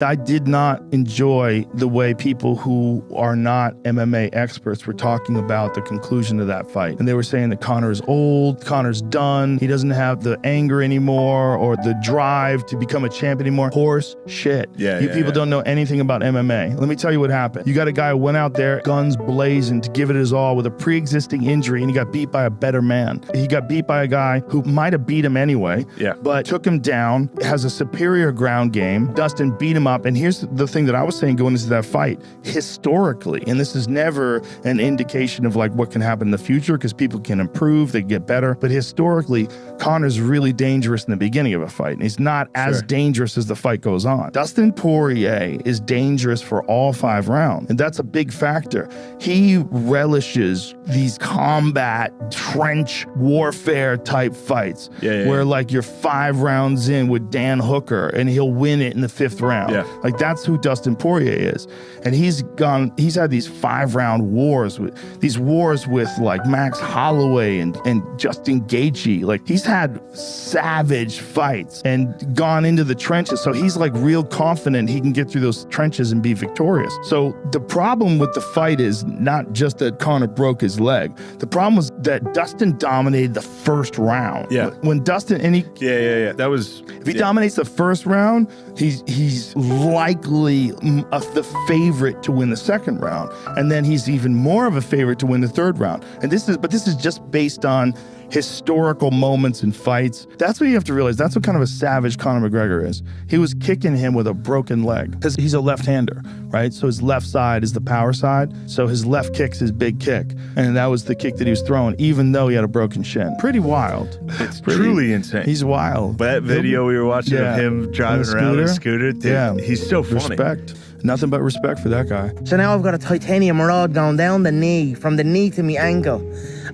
I did not enjoy the way people who are not MMA experts were talking about the conclusion of that fight. And they were saying that Conor is old, Conor's done, he doesn't have the anger anymore or the drive to become a champion anymore. Horse shit. You people don't know anything about MMA. Let me tell you what happened. You got a guy who went out there, guns blazing, to give it his all with a pre-existing injury, and he got beat by a better man. He got beat by a guy who might have beat him anyway, but took him down, has a superior ground game. Dustin beat him up, and here's the thing that I was saying going into that fight, historically, and this is never an indication of like what can happen in the future because people can improve, they get better, but historically, Conor's really dangerous in the beginning of a fight, and he's not as dangerous as the fight goes on. Dustin Poirier is dangerous for all 5 rounds, and that's a big factor. He relishes these combat, trench warfare type fights where like you're 5 rounds in with Dan Hooker and he'll win it in the 5th round. Like that's who Dustin Poirier is. And he's had these 5-round wars with like Max Holloway and Justin Gaethje. Like he's had savage fights and gone into the trenches. So he's like real confident he can get through those trenches and be victorious. So the problem with the fight is not just that Conor broke his leg. The problem was that Dustin dominated the first round. When Dustin, and he, that was, if he dominates the first round, he's likely the favorite to win the second round. And then he's even more of a favorite to win the third round. And this is just based on historical moments in fights. That's what you have to realize. That's what kind of a savage Conor McGregor is. He was kicking him with a broken leg because he's a left-hander, right? So his left side is the power side. So his left kick's his big kick. And that was the kick that he was throwing, even though he had a broken shin. Pretty wild. It's truly insane. He's wild. That video we were watching of him driving around on a scooter, dude, he's so funny. Respect. Nothing but respect for that guy. So now I've got a titanium rod going down the knee, from the knee to my ankle.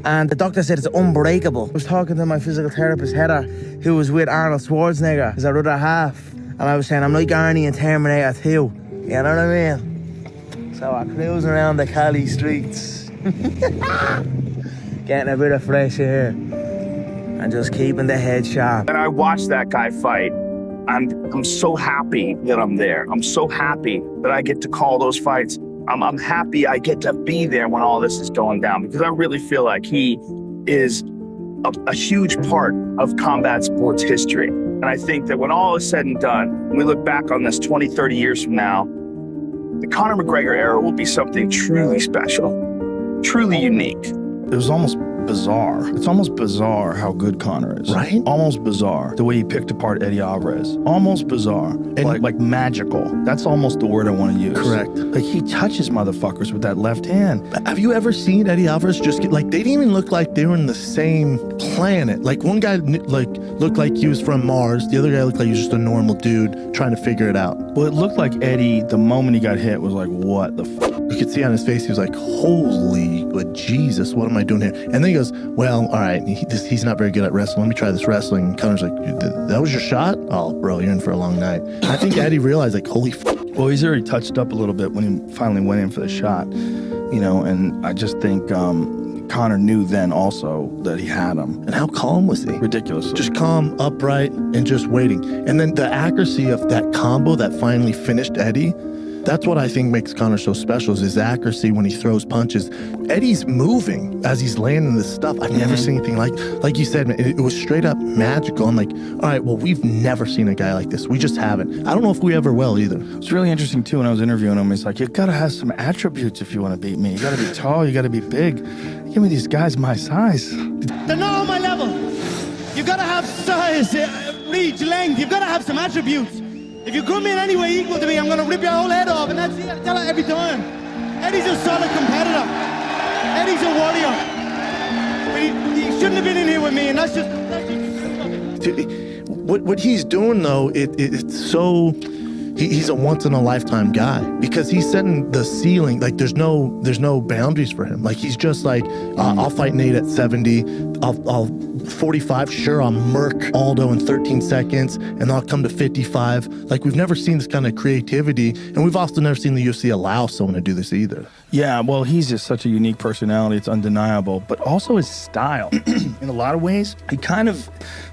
And the doctor said it's unbreakable. I was talking to my physical therapist, Heather, who was with Arnold Schwarzenegger, his other half. And I was saying, I'm like Arnie in Terminator 2. You know what I mean? So I'm cruising around the Cali streets. Getting a bit of fresh air. And just keeping the head sharp. And I watched that guy fight. I'm so happy that I'm there. I'm so happy that I get to call those fights. I'm happy I get to be there when all this is going down, because I really feel like he is a huge part of combat sports history. And I think that when all is said and done, when we look back on this 20, 30 years from now, the Conor McGregor era will be something truly special, truly unique. It was almost bizarre. It's almost bizarre how good Conor is. Right? Almost bizarre. The way he picked apart Eddie Alvarez. Almost bizarre. And like magical. That's almost the word I want to use. Correct. Like he touches motherfuckers with that left hand. Have you ever seen Eddie Alvarez just get, like, they didn't even look like they were in the same planet. Like one guy like looked like he was from Mars. The other guy looked like he was just a normal dude trying to figure it out. Well, it looked like Eddie, the moment he got hit, was like, what the fuck? You could see on his face, he was like, holy Jesus, what am I doing here? And then he goes, well, all right, he's not very good at wrestling. Let me try this wrestling. And Conor's like, that was your shot? Oh, bro, you're in for a long night. I think Eddie realized, like, holy fuck. Well, he's already touched up a little bit when he finally went in for the shot, you know, and I just think Conor knew then also that he had him. And how calm was he? Ridiculous. Just calm, upright, and just waiting. And then the accuracy of that combo that finally finished Eddie, that's what I think makes Conor so special, is his accuracy when he throws punches. Eddie's moving as he's landing this stuff. I've never seen anything like you said, man, it was straight up magical. I'm like, all right, well, we've never seen a guy like this. We just haven't. I don't know if we ever will either. It's really interesting too when I was interviewing him. He's like, you gotta have some attributes if you want to beat me. You gotta be tall, you gotta be big. Give me these guys my size. They're not on my level. You gotta have size, reach, length. You've gotta have some attributes. If you come in any way equal to me, I'm gonna rip your whole head off, and that's it. I tell her every time. Eddie's a solid competitor. Eddie's a warrior. But he shouldn't have been in here with me, and that's just what he's doing though, it's so, he's a once in a lifetime guy, because he's setting the ceiling. Like there's no boundaries for him. Like he's just like, I'll fight Nate at 70. I'll 45, sure, I'll murk Aldo in 13 seconds, and I'll come to 55. Like, we've never seen this kind of creativity, and we've also never seen the UFC allow someone to do this either. Yeah, well, he's just such a unique personality, it's undeniable, but also his style. In a lot of ways, he kind of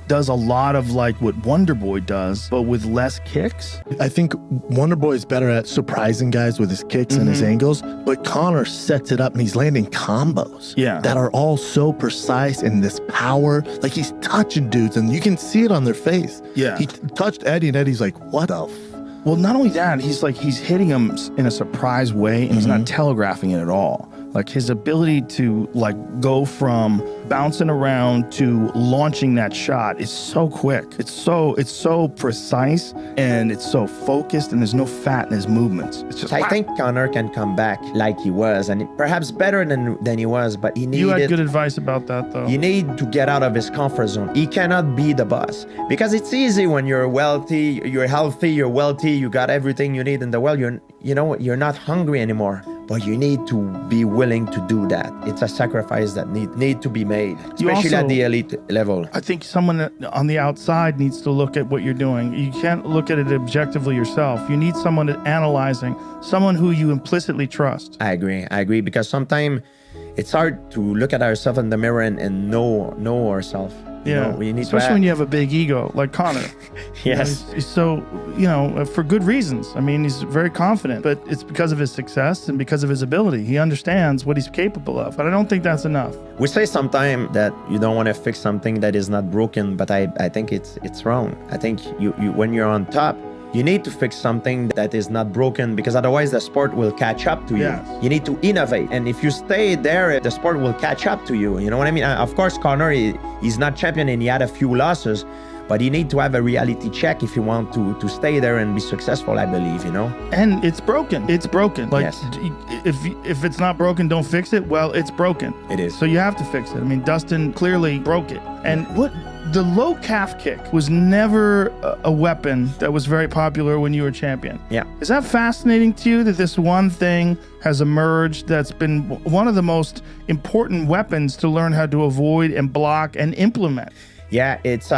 does a lot of like what Wonder Boy does, but with less kicks. I think Wonder Boy is better at surprising guys with his kicks and his angles, but Conor sets it up and he's landing combos that are all so precise and this power. Like he's touching dudes and you can see it on their face. Yeah. He touched Eddie and Eddie's like, what a Well, not only that, he's hitting him in a surprise way and he's not telegraphing it at all. Like his ability to like go from bouncing around to launching that shot is so quick. It's so precise and it's so focused and there's no fat in his movements. It's just I think Conor can come back like he was and perhaps better than he was, but he needed... You had good advice about that though. You need to get out of his comfort zone. He cannot be the boss because it's easy when you're wealthy, you're healthy, you're wealthy, you got everything you need in the world. You're not hungry anymore. But you need to be willing to do that. It's a sacrifice that need to be made, especially at the elite level. I think someone on the outside needs to look at what you're doing. You can't look at it objectively yourself. You need someone analyzing, someone who you implicitly trust. I agree, because sometimes it's hard to look at ourselves in the mirror and know ourselves. Yeah, we need especially when you have a big ego like Conor. Yes. He's so, for good reasons. I mean, he's very confident, but it's because of his success and because of his ability. He understands what he's capable of, but I don't think that's enough. We say sometimes that you don't want to fix something that is not broken, but I think it's wrong. I think you when you're on top, you need to fix something that is not broken because otherwise the sport will catch up to you. Yes. You need to innovate. And if you stay there, the sport will catch up to you. You know what I mean? Of course, Conor, he's not champion and he had a few losses, but you need to have a reality check if you want to stay there and be successful, I believe, And it's broken. It's broken. Like, yes. if it's not broken, don't fix it. Well, it's broken. It is. So you have to fix it. I mean, Dustin clearly broke it. And the low calf kick was never a weapon that was very popular when you were champion. Yeah. Is that fascinating to you that this one thing has emerged that's been one of the most important weapons to learn how to avoid and block and implement? Yeah, it's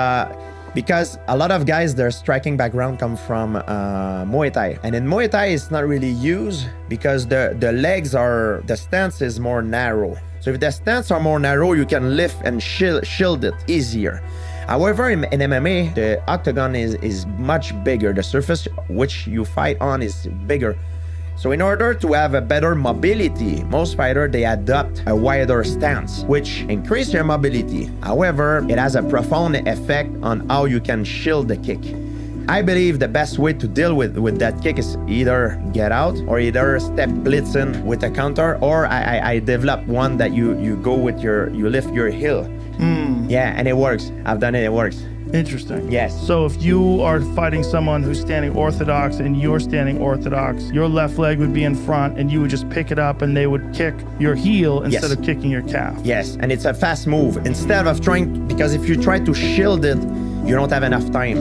because a lot of guys, their striking background come from Muay Thai. And in Muay Thai, it's not really used because the stance is more narrow. So if the stance are more narrow, you can lift and shield it easier. However, in MMA, the octagon is much bigger. The surface which you fight on is bigger. So in order to have a better mobility, most fighters, they adopt a wider stance, which increase your mobility. However, it has a profound effect on how you can shield the kick. I believe the best way to deal with that kick is either get out or either step blitzing with a counter, or I develop one that you go with you lift your heel. Yeah, and it works. I've done it, it works. Interesting. Yes. So if you are fighting someone who's standing orthodox and you're standing orthodox, your left leg would be in front and you would just pick it up and they would kick your heel instead of kicking your calf. Yes, and it's a fast move. Instead of because if you try to shield it, you don't have enough time.